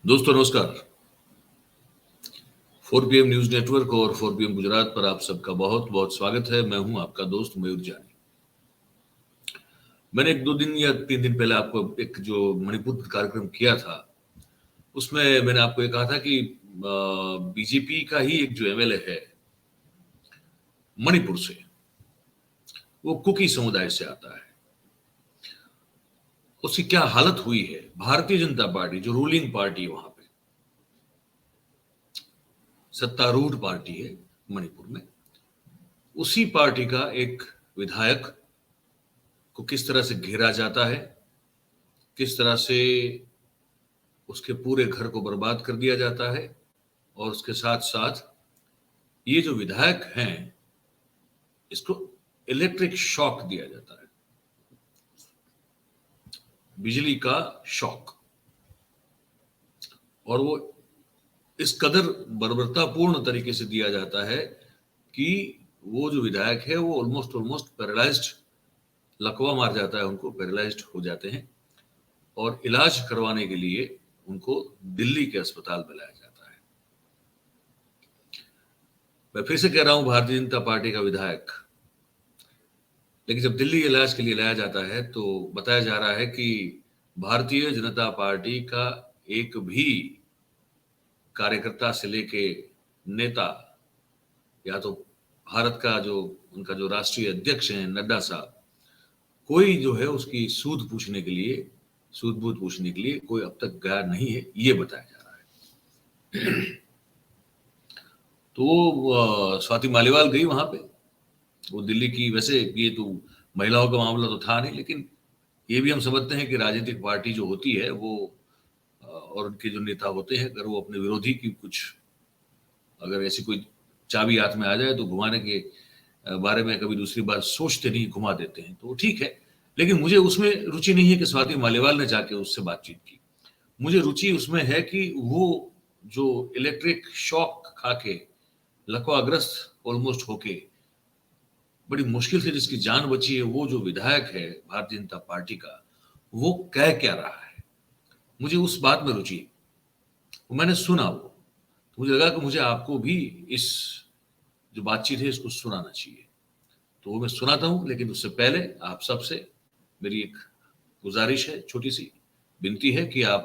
दोस्तों नमस्कार। 4PM news network और 4PM गुजरात पर आप सबका बहुत बहुत स्वागत है। मैं हूं आपका दोस्त मयूर जानी। मैंने 1-2 दिन या 3 दिन पहले आपको एक जो मणिपुर पर कार्यक्रम किया था, उसमें मैंने आपको ये कहा था कि बीजेपी का ही एक जो एमएलए है मणिपुर से, वो कुकी समुदाय से आता है। उसकी क्या हालत हुई है। भारतीय जनता पार्टी जो रूलिंग पार्टी है, वहां पे सत्तारूढ़ पार्टी है मणिपुर में, उसी पार्टी का एक विधायक को किस तरह से घेरा जाता है, किस तरह से उसके पूरे घर को बर्बाद कर दिया जाता है, और उसके साथ साथ ये जो विधायक हैं इसको इलेक्ट्रिक शॉक दिया जाता है, बिजली का शॉक। और वो इस कदर बर्बरतापूर्ण तरीके से दिया जाता है कि वो जो विधायक है वो ऑलमोस्ट पैरालाइज्ड, लकवा मार जाता है, उनको पैरालाइज्ड हो जाते हैं और इलाज करवाने के लिए उनको दिल्ली के अस्पताल में लाया जाता है। मैं फिर से कह रहा हूं, भारतीय जनता पार्टी का विधायक। लेकिन जब दिल्ली इलाज के लिए लाया जाता है तो बताया जा रहा है कि भारतीय जनता पार्टी का एक भी कार्यकर्ता से लेके नेता, या तो भारत का जो उनका जो राष्ट्रीय अध्यक्ष हैं नड्डा साहब, कोई जो है उसकी सूद बूझ पूछने के लिए कोई अब तक गया नहीं है, ये बताया जा रहा है। तो स्वाति मालीवाल गई वहां पे, वो दिल्ली की, वैसे ये तो महिलाओं का मामला तो था नहीं, लेकिन ये भी हम समझते हैं कि राजनीतिक पार्टी जो होती है वो और उनके जो नेता होते हैं, अगर वो अपने विरोधी की कुछ, अगर ऐसी कोई चाबी हाथ में आ जाए तो घुमाने के बारे में कभी दूसरी बात सोचते नहीं, घुमा देते हैं, तो ठीक है। लेकिन मुझे उसमें रुचि नहीं है कि स्वाति मालीवाल ने जाके उससे बातचीत की। मुझे रुचि उसमें है कि वो जो इलेक्ट्रिक शॉक खा के लकवाग्रस्त ऑलमोस्ट होके बड़ी मुश्किल से जिसकी जान बची है, वो जो विधायक है भारतीय जनता पार्टी का, वो कह क्या रहा है, मुझे उस बात में रुचि। मैंने सुना वो, तो मुझे लगा कि मुझे आपको भी इस जो बातचीत है इसको सुनाना चाहिए, तो वो मैं सुनाता हूं। लेकिन उससे पहले आप सबसे मेरी एक गुजारिश है, छोटी सी विनती है कि आप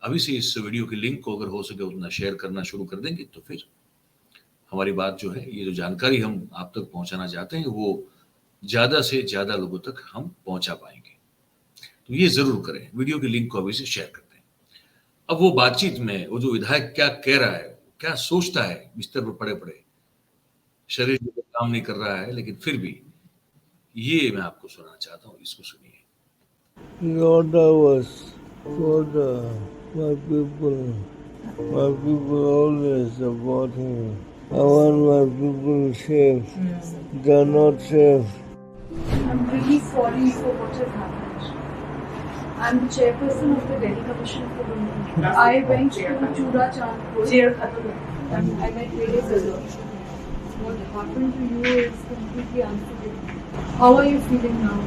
अभी से इस वीडियो की लिंक को अगर हो सके उतना शेयर करना शुरू कर देंगे, तो फिर हमारी बात जो है, ये जो जानकारी हम आप तक पहुंचाना चाहते हैं, वो ज्यादा से ज्यादा लोगों तक हम पहुंचा पाएंगे। तो ये जरूर करें, वीडियो की लिंक को अभी से शेयर कर दें। अब वो बातचीत में वो जो विधायक क्या कह रहा है, क्या सोचता है, बिस्तर पर पड़े पड़े, शरीर जो काम नहीं कर रहा है, लेकिन फिर भी ये मैं आपको सुनाना चाहता हूँ, इसको सुनिए। Lord, I was for my people always support me. I want my people safe. They're not safe. I'm really sorry for what has happened. I'm the chairperson of the Delhi Commission for Women. I went to Chura Chandpur and I met various others. What happened to you is completely unforgivable. How are you feeling now?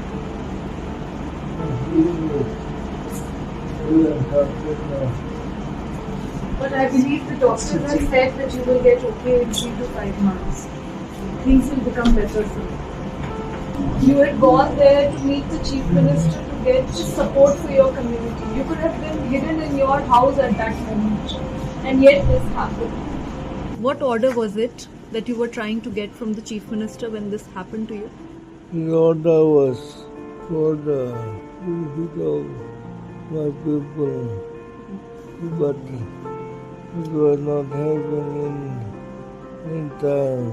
But I believe the doctors have said that you will get okay in 3 to 5 months. Things will become better soon. You had gone there to meet the Chief Minister to get support for your community. You could have been hidden in your house at that moment. And yet this happened. What order was it that you were trying to get from the Chief Minister when this happened to you? The order was for the benefit of my people, but it was not happening in time.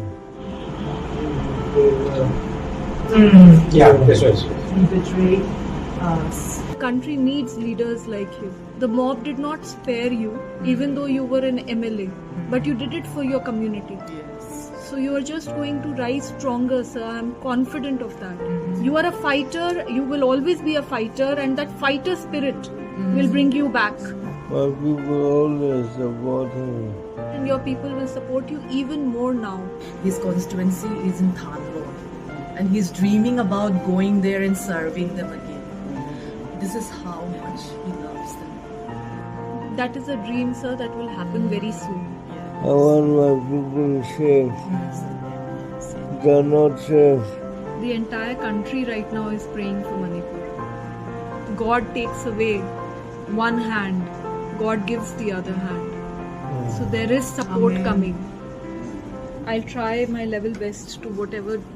Yeah, this was. He betrayed us. The country needs leaders like you. The mob did not spare you, even though you were an MLA, but you did it for your community. Yes. So you are just going to rise stronger, sir. I'm confident of that. You are a fighter. You will always be a fighter, and that fighter spirit will bring you back. My people always support me. And your people will support you even more now. His constituency is in Than Road, and he's dreaming about going there and serving them again. This is how much he loves them. that is a dream, sir, that will happen very soon. I want my people safe. They're not safe. The entire country right now is praying for Manipur. God takes away one hand, God gives the other hand. So there is support Amen. coming. I'll try my level best to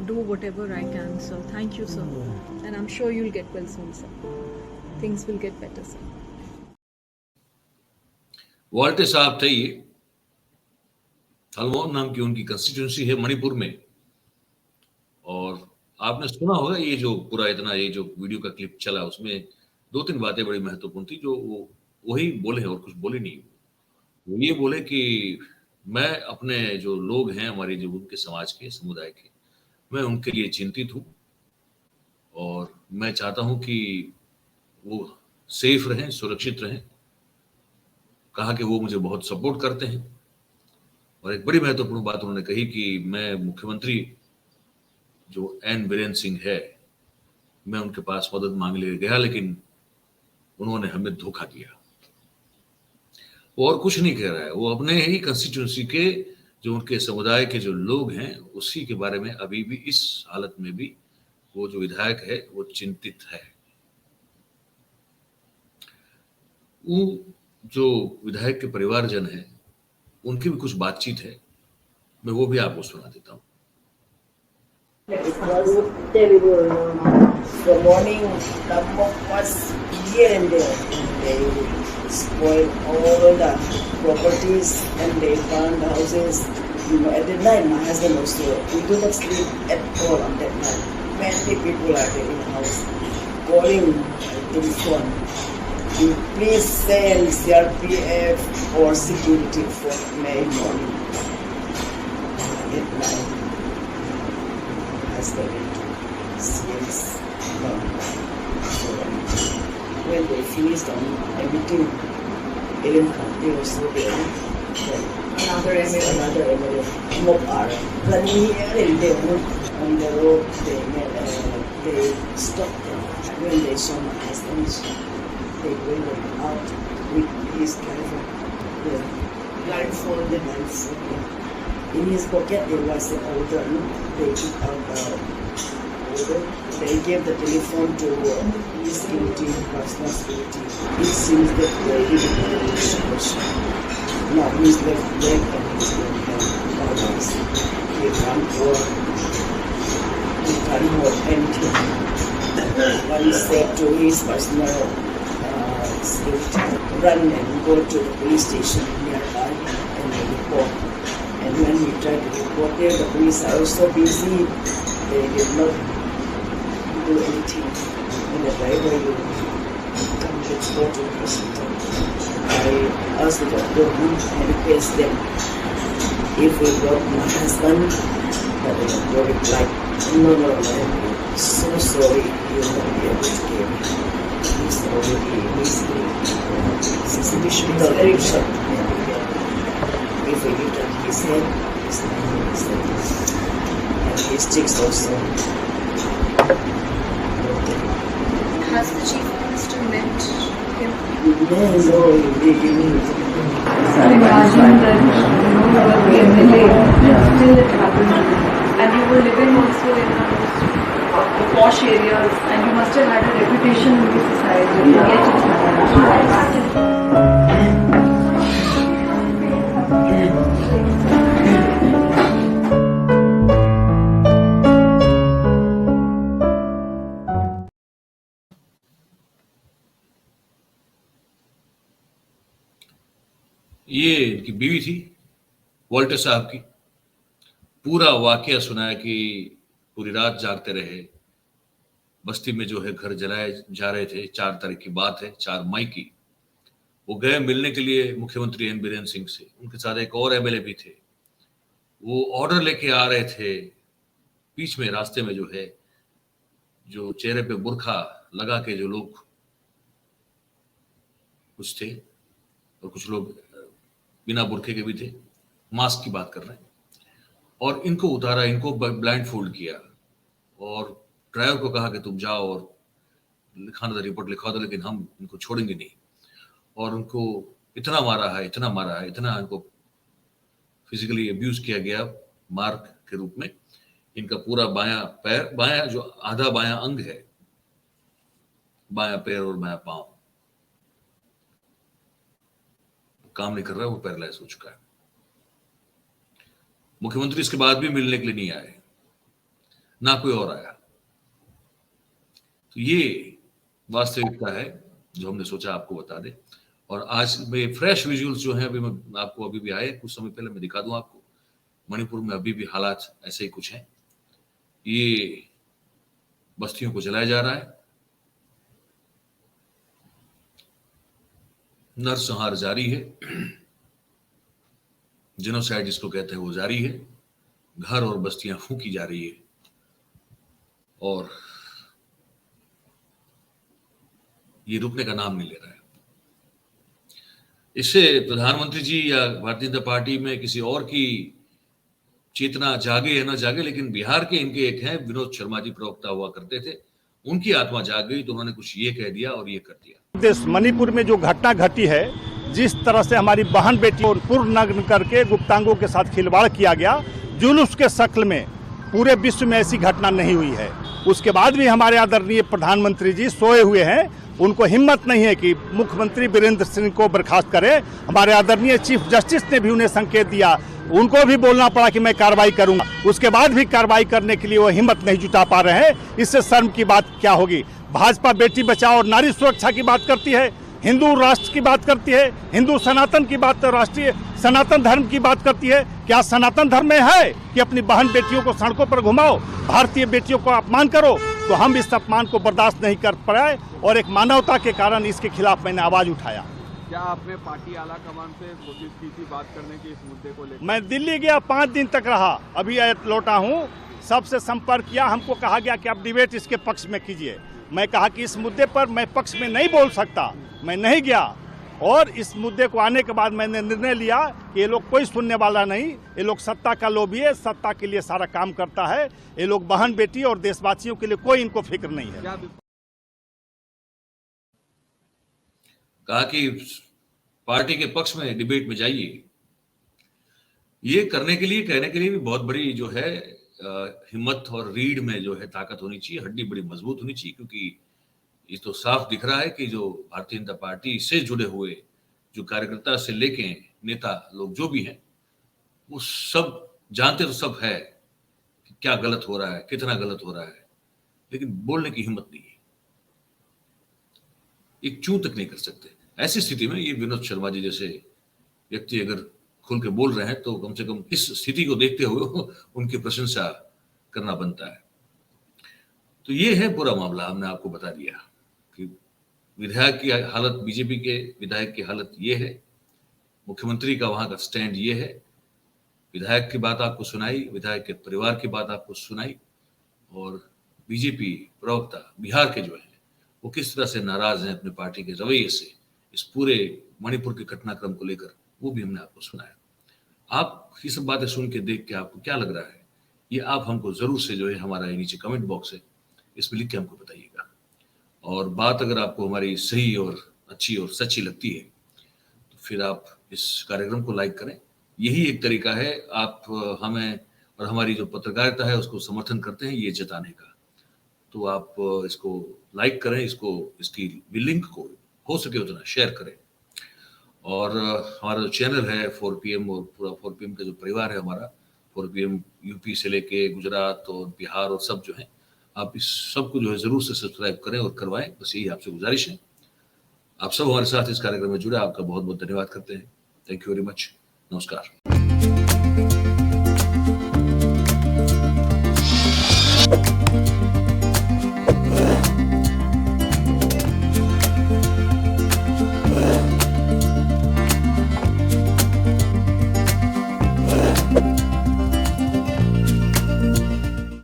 do whatever I can, sir. Thank you, sir. And I'm sure you'll get well soon, sir. Things will get better, sir. वॉल्टे साहब थे ये, हलमोन नाम की उनकी constituency है मणिपुर में। और आपने सुना होगा ये जो पूरा इतना ये जो वीडियो का क्लिप चला, उसमें 2-3 बातें बड़ी महत्वपूर्ण थी जो वो वही बोले हैं और कुछ बोले नहीं। वो ये बोले कि मैं अपने जो लोग हैं हमारे जो उनके समाज के समुदाय के, मैं उनके लिए चिंतित हूँ और मैं चाहता हूँ कि वो सेफ रहें, सुरक्षित रहें। कहा कि वो मुझे बहुत सपोर्ट करते हैं। और एक बड़ी महत्वपूर्ण बात उन्होंने कही कि मैं मुख्यमंत्री जो एन बीरेन सिंह है, मैं उनके पास मदद मांगने लिए गया लेकिन उन्होंने हमें धोखा दिया। वो और कुछ नहीं कह रहा है, वो अपने ही कंस्टिट्यूंसी के जो उनके समुदाय के जो लोग हैं उसी के बारे में अभी भी इस हालत में भी वो जो विधायक है वो चिंतित है। वो जो विधायक के परिवारजन है उनकी भी कुछ बातचीत है, मैं वो भी आपको सुना देता हूँ। It was terrible. The morning, the mob was here and there. They spoiled all the properties and they burned houses. At the night, my husband also, we do not sleep at all on that night. Many people are there in the house, calling to the phone. Please send CRPF or security for May morning. At night. Yes. When they finished on everything, Ellen County also there. Another Another mob are running here and there on the road. They stopped them. When they saw my husband, they went out with his driver. Blindfolded. In his pocket there was an order. They took out the order. They gave the telephone to his security, personal security. It seems that they didn't know the situation. Now he's left leg and he's left hand. Otherwise, he can't work. He can't work anything. One said to his personal security, run and go to the police station nearby and report. And when we tried to report there, the police are also busy. They did not do anything. And the driver will come, let's go to the hospital. I asked the doctor and request them if we got my husband. But the doctor replied, no, I'm so sorry, you will not be able to get him. He's already hospital very short. If we look at his head, his neck, and his cheeks also. Has the Chief Minister met him? No, he didn't. Imagine that you were the MLA, still it happened. And you were living also in the posh areas, and you must have had a reputation in the society. Yet it happened. ये इनकी बीवी थी Walter साहब की। पूरा वाकया सुनाया कि पूरी रात जागते रहे। बस्ती में जो है घर जलाए जा रहे थे। 4 तारीख की बात है, 4 मई की। वो गए मिलने के लिए मुख्यमंत्री एन बीरेन सिंह से। उनके साथ एक और एमएलए भी थे। वो ऑर्डर लेके आ रहे थे। बीच में रास्ते में जो है, जो चेहरे पे बुर्खा लगा के जो लोग कुछ थे और कुछ लोग बिना बुरखे के भी थे, मास्क की बात कर रहे हैं, और इनको उतारा, इनको ब्लाइंड फोल्ड किया और ड्राइवर को कहा कि तुम जाओ और लिखाना था, रिपोर्ट लिखवा दो, लेकिन हम इनको छोड़ेंगे नहीं। और उनको इतना मारा है, इतना इनको फिजिकली अब्यूज किया गया मार के रूप में। इनका पूरा बायां पैर, बायां जो आधा बायां अंग है, बायां पैर और बायां पांव काम नहीं कर रहा है, वो पैरालाइज हो चुका है। मुख्यमंत्री इसके बाद भी मिलने के लिए नहीं आए, ना कोई और आया। तो ये वास्तविकता है जो हमने सोचा आपको बता दें। और आज में फ्रेश विजुअल्स जो हैं, अभी मैं आपको अभी भी आए कुछ समय पहले, मैं दिखा दूं आपको। मणिपुर में अभी भी हालात ऐसे ही कुछ हैं। ये बस्तियों को जलाया जा रहा है, नरसंहार जारी है, जेनोसाइड जिसको कहते हैं वो जारी है, घर और बस्तियां फूंकी जा रही है। और ये रुकने का नाम नहीं ले रहा है। इससे प्रधानमंत्री जी या भारतीय जनता पार्टी में किसी और की चेतना जागे या ना जागे, लेकिन बिहार के इनके एक हैं विनोद शर्मा जी, प्रवक्ता हुआ करते थे, उनकी आत्मा जाग गई तो उन्होंने कुछ ये कह दिया और ये कर दिया। देश मणिपुर में जो घटना घटी है, जिस तरह से हमारी बहन बेटी और पूर्ण नग्न करके गुप्तांगों के साथ खिलवाड़ किया गया, जुलूस के शक्ल में पूरे विश्व में ऐसी घटना नहीं हुई है। उसके बाद भी हमारे आदरणीय प्रधानमंत्री जी सोए हुए हैं, उनको हिम्मत नहीं है कि मुख्यमंत्री वीरेंद्र सिंह को बर्खास्त करें। हमारे आदरणीय चीफ जस्टिस ने भी उन्हें संकेत दिया, उनको भी बोलना पड़ा कि मैं कार्रवाई करूंगा, उसके बाद भी कार्रवाई करने के लिए वो हिम्मत नहीं जुटा पा रहे हैं। इससे शर्म की बात क्या होगी। भाजपा बेटी बचाओ और नारी सुरक्षा की बात करती है, हिंदू राष्ट्र की बात करती है, हिंदू सनातन की बात, राष्ट्रीय सनातन धर्म की बात करती है। क्या सनातन धर्म में है कि अपनी बहन बेटियों को सड़कों पर घुमाओ, भारतीय बेटियों को अपमान करो? तो हम इस अपमान को बर्दाश्त नहीं कर पाए और एक मानवता के कारण इसके खिलाफ मैंने आवाज उठाया। क्या आपने पार्टी आला कमान से कोशिश की थी बात करने की इस मुद्दे को लेकर? मैं दिल्ली गया, 5 दिन तक रहा, अभी लौटा हूँ। सबसे संपर्क किया, हमको कहा गया कि आप डिबेट इसके पक्ष में कीजिए। मैं कहा कि इस मुद्दे पर मैं पक्ष में नहीं बोल सकता, मैं नहीं गया। और इस मुद्दे को आने के बाद मैंने निर्णय लिया कि ये लोग कोई सुनने वाला नहीं, ये लोग सत्ता का लोभी है, सत्ता के लिए सारा काम करता है। ये लोग बहन बेटी और देशवासियों के लिए कोई इनको फिक्र नहीं है। कहा कि पार्टी के पक्ष में डिबेट में जाइए। ये करने के लिए, कहने के लिए भी बहुत बड़ी जो है हिम्मत और रीढ़ में जो है ताकत होनी चाहिए, हड्डी बड़ी मजबूत होनी चाहिए। क्योंकि ये तो साफ दिख रहा है कि जो भारतीय जनता पार्टी से जुड़े हुए जो कार्यकर्ता से लेके नेता लोग जो भी हैं, वो सब जानते तो सब है कि क्या गलत हो रहा है, कितना गलत हो रहा है, लेकिन बोलने की हिम्मत नहीं है, एक चूं तक नहीं कर सकते। ऐसी स्थिति में ये विनोद शर्मा जी जैसे व्यक्ति अगर खुल के बोल रहे हैं तो कम से कम इस स्थिति को देखते हुए उनकी प्रशंसा करना बनता है। तो ये है पूरा मामला, हमने आपको बता दिया कि विधायक की हालत, बीजेपी के विधायक की हालत ये है, मुख्यमंत्री का वहां का स्टैंड ये है, विधायक की बात आपको सुनाई, विधायक के परिवार की बात आपको सुनाई, और बीजेपी प्रवक्ता बिहार के जो है वो किस तरह से नाराज हैं अपने पार्टी के रवैये से इस पूरे मणिपुर के घटनाक्रम को लेकर, वो भी हमने आपको सुनाया। आप ये सब बातें सुन के देख के आपको क्या लग रहा है, ये आप हमको जरूर से जो है हमारा नीचे कमेंट बॉक्स है, इसमें लिख के हमको बताइएगा। और बात अगर आपको हमारी सही और अच्छी और सच्ची लगती है तो फिर आप इस कार्यक्रम को लाइक करें। यही एक तरीका है आप हमें और हमारी जो पत्रकारिता है उसको समर्थन करते हैं ये जताने का। तो आप इसको लाइक करें, इसकी लिंक को हो सके उतना शेयर करें। और हमारा जो चैनल है 4PM और पूरा 4PM का जो परिवार है हमारा, 4PM यूपी से लेके गुजरात और बिहार और सब जो है, आप इस सब को जो है जरूर से सब्सक्राइब करें और करवाएं, बस यही आपसे गुजारिश है। आप सब हमारे साथ इस कार्यक्रम में जुड़े, आपका बहुत बहुत धन्यवाद करते हैं। Thank you very much. नमस्कार।